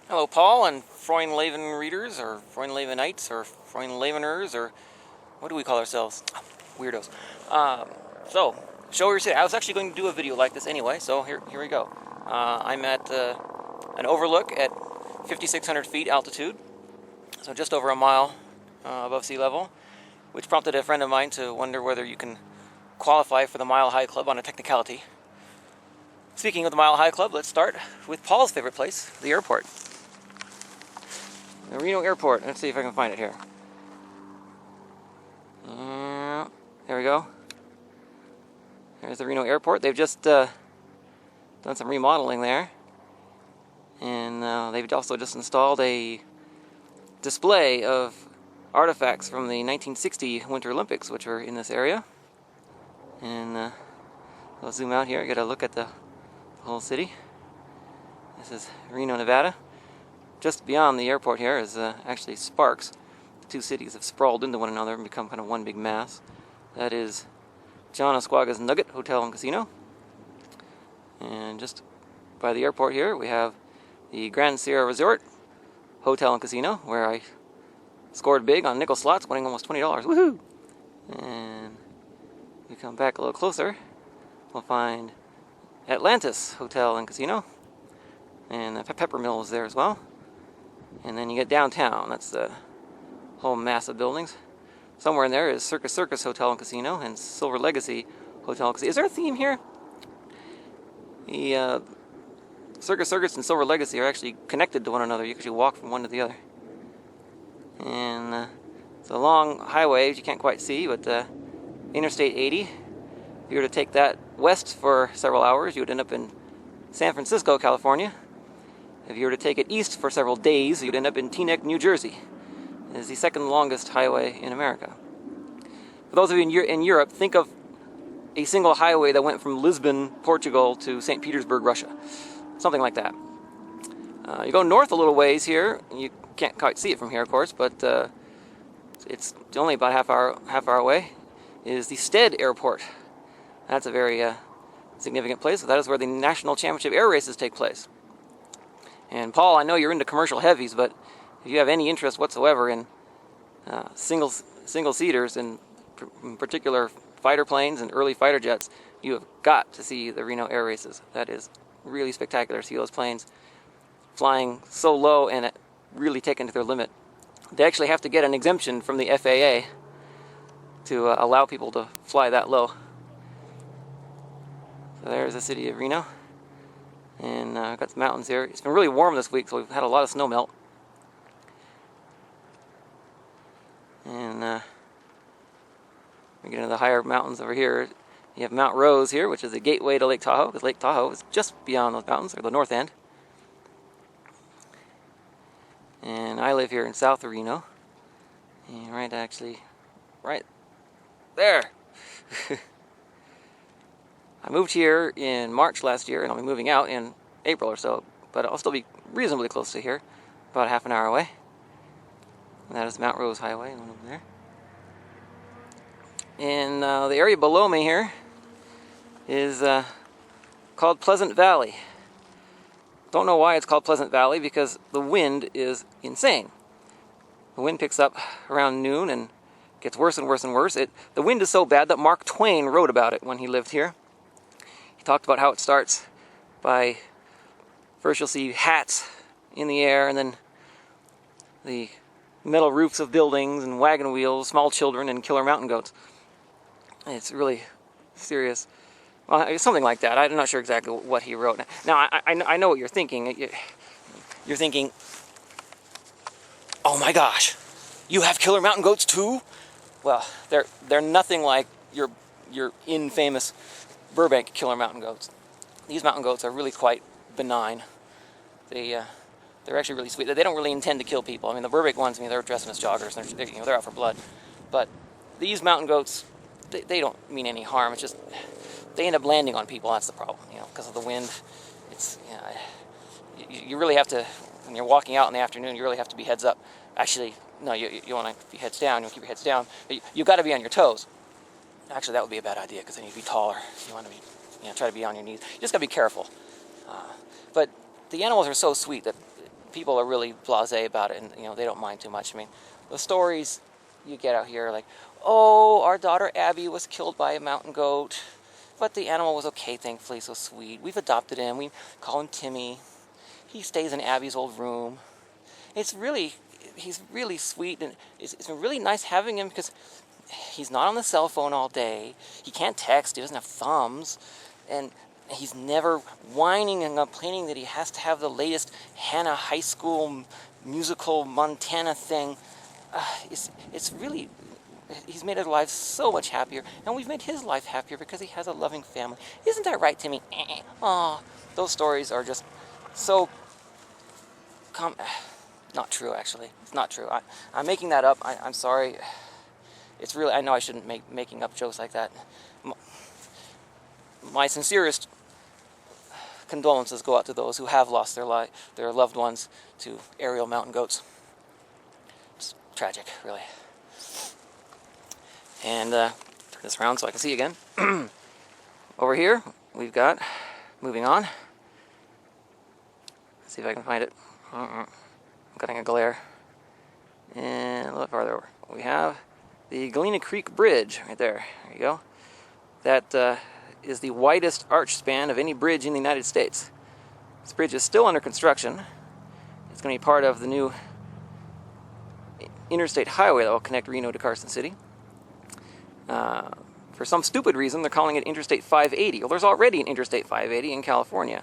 Hello, Paul and Froynlaven readers, or Froynlavenites, or Froynlaveners, or what do we call ourselves? Weirdos. So, show your city. I was actually going to do a video like this anyway, so here we go. I'm at an overlook at 5,600 feet altitude, so just over a mile above sea level, which prompted a friend of mine to wonder whether you can qualify for the Mile High Club on a technicality. Speaking of the Mile High Club, let's start with Paul's favorite place, the airport. The Reno Airport. Let's see if I can find it here. There we go. There's the Reno Airport. They've just done some remodeling there. And they've also just installed a display of artifacts from the 1960 Winter Olympics, which were in this area. And I'll zoom out here. I got to look at the whole city. This is Reno, Nevada. Just beyond the airport here is actually Sparks. The two cities have sprawled into one another and become kind of one big mass. That is John Osquaga's Nugget Hotel and Casino. And just by the airport here, we have the Grand Sierra Resort Hotel and Casino, where I scored big on nickel slots, winning almost $20. Woohoo! And if we come back a little closer, we'll find Atlantis Hotel and Casino. And the Pepper Mill is there as well. And then you get downtown. That's the whole mass of buildings. Somewhere in there is Circus Hotel and Casino and Silver Legacy Hotel and Casino. Is there a theme here? The Circus and Silver Legacy are actually connected to one another. You can actually walk from one to the other. And it's a long highway, which you can't quite see, but Interstate 80. If you were to take that west for several hours, you would end up in San Francisco, California. If you were to take it east for several days, you'd end up in Teaneck, New Jersey. It is the second longest highway in America. For those of you in Europe, think of a single highway that went from Lisbon, Portugal to St. Petersburg, Russia. Something like that. You go north a little ways here. You can't quite see it from here, of course, but it's only about half hour away. Is the Stead Airport. That's a very significant place. That is where the National Championship air races take place. And Paul, I know you're into commercial heavies, but if you have any interest whatsoever in single seaters, and in particular fighter planes and early fighter jets, you have got to see the Reno air races. That is really spectacular to see those planes flying so low and really taken to their limit. They actually have to get an exemption from the FAA to allow people to fly that low. So there's the city of Reno. And I've got some mountains here. It's been really warm this week, so we've had a lot of snow melt. And we get into the higher mountains over here. You have Mount Rose here, which is the gateway to Lake Tahoe, because Lake Tahoe is just beyond those mountains, or the north end. And I live here in South Reno. And right there. I moved here in March last year, and I'll be moving out in April or so, but I'll still be reasonably close to here, about half an hour away. And that is Mount Rose Highway, over there. And the area below me here is called Pleasant Valley. Don't know why it's called Pleasant Valley, because the wind is insane. The wind picks up around noon and gets worse and worse and worse. The wind is so bad that Mark Twain wrote about it when he lived here. He talked about how it starts by, first you'll see hats in the air, and then the metal roofs of buildings and wagon wheels, small children, and killer mountain goats. It's really serious. Well, something like that. I'm not sure exactly what he wrote. Now, I know what you're thinking. You're thinking, oh my gosh, you have killer mountain goats too? Well, they're nothing like your infamous Burbank killer mountain goats. These mountain goats are really quite benign. They're actually really sweet. They don't really intend to kill people. I mean, the Burbank ones, they're dressing as joggers, and they're out for blood. But these mountain goats, they don't mean any harm. It's just they end up landing on people. That's the problem, because of the wind. It's you really have to, when you're walking out in the afternoon, you really have to be heads up. Actually, no, you want to be heads down. You want to keep your heads down. But you've got to be on your toes. Actually, that would be a bad idea, because then you'd be taller. You want to be, try to be on your knees. You just got to be careful. But the animals are so sweet that people are really blasé about it, and they don't mind too much. I mean, the stories you get out here, like, oh, our daughter Abby was killed by a mountain goat, but the animal was okay, thankfully, so sweet. We've adopted him. We call him Timmy. He stays in Abby's old room. He's really sweet, and it's been really nice having him because he's not on the cell phone all day. He can't text. He doesn't have thumbs, and he's never whining and complaining that he has to have the latest Hannah High School musical Montana thing. It's really, he's made our lives so much happier, and we've made his life happier because he has a loving family. Isn't that right, Timmy? Aw, those stories are just so not true, actually. It's not true. I'm making that up. I'm sorry. It's really, I know I shouldn't making up jokes like that. My sincerest condolences go out to those who have lost their loved ones to aerial mountain goats. It's tragic, really. And turn this around so I can see again. Over here, we've got, moving on. Let's see if I can find it. I'm getting a glare. And a little farther over. We have the Galena Creek Bridge right there. There you go. That is the widest arch span of any bridge in the United States. This bridge is still under construction. It's going to be part of the new interstate highway that will connect Reno to Carson City. For some stupid reason, they're calling it Interstate 580. Well, there's already an Interstate 580 in California.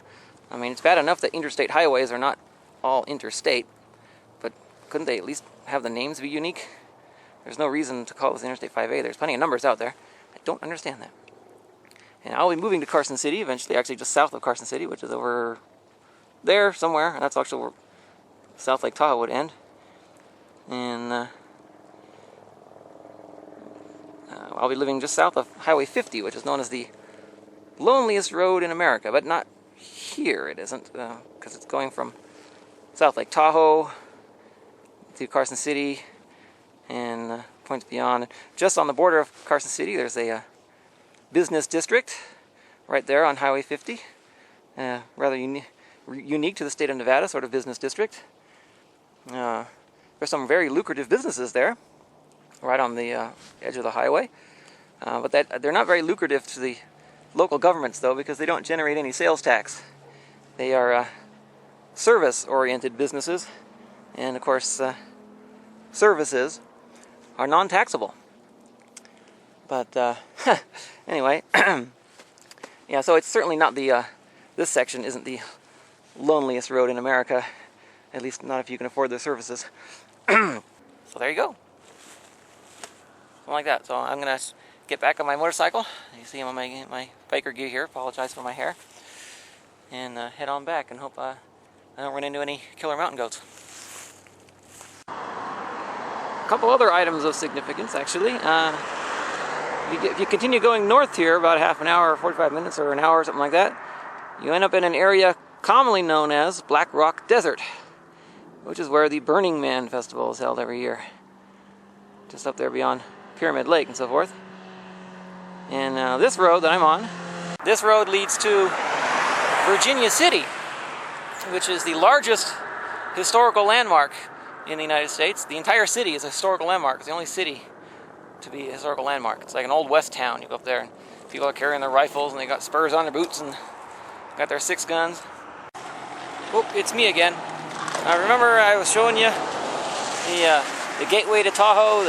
I mean, it's bad enough that interstate highways are not all interstate, but couldn't they at least have the names be unique? There's no reason to call this Interstate 580. There's plenty of numbers out there. I don't understand that. And I'll be moving to Carson City eventually, actually just south of Carson City, which is over there somewhere. And that's actually where South Lake Tahoe would end. And I'll be living just south of Highway 50, which is known as the loneliest road in America. But not here, it isn't, because it's going from South Lake Tahoe to Carson City and points beyond. Just on the border of Carson City, there's a business district right there on Highway 50. Rather unique to the state of Nevada, sort of business district. There's some very lucrative businesses there, right on the edge of the highway. But they're not very lucrative to the local governments, though, because they don't generate any sales tax. They are service-oriented businesses, and of course, services are non-taxable. But anyway, yeah. So it's certainly not the. This section isn't the loneliest road in America, at least not if you can afford their services. So there you go. Something like that. So I'm gonna get back on my motorcycle. You see I'm on my biker gear here. Apologize for my hair. And head on back and hope I don't run into any killer mountain goats. A couple other items of significance, actually. If you continue going north here about half an hour, 45 minutes, or an hour, or something like that, you end up in an area commonly known as Black Rock Desert, which is where the Burning Man Festival is held every year. Just up there beyond Pyramid Lake and so forth. And this road that I'm on, this road leads to Virginia City, which is the largest historical landmark in the United States. The entire city is a historical landmark. It's the only city to be a historical landmark. It's like an old west town. You go up there and people are carrying their rifles and they got spurs on their boots and got their 6 guns. Oh, it's me again. I remember I was showing you the gateway to Tahoe,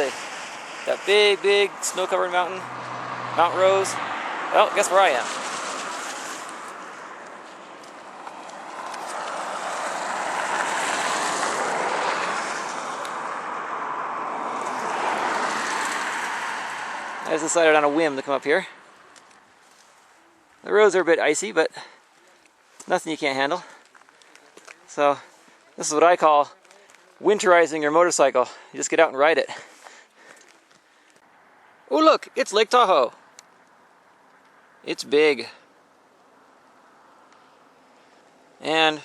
that big snow-covered mountain, Mount Rose. Well, guess where I am. I just decided on a whim to come up here. The roads are a bit icy, but nothing you can't handle. So this is what I call winterizing your motorcycle. You just get out and ride it. Oh look, it's Lake Tahoe. It's big. And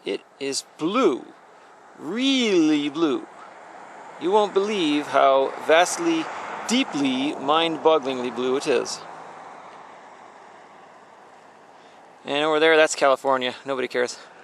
it is blue. Really blue. You won't believe how vastly, deeply, mind-bogglingly blue it is. And over there, that's California. Nobody cares.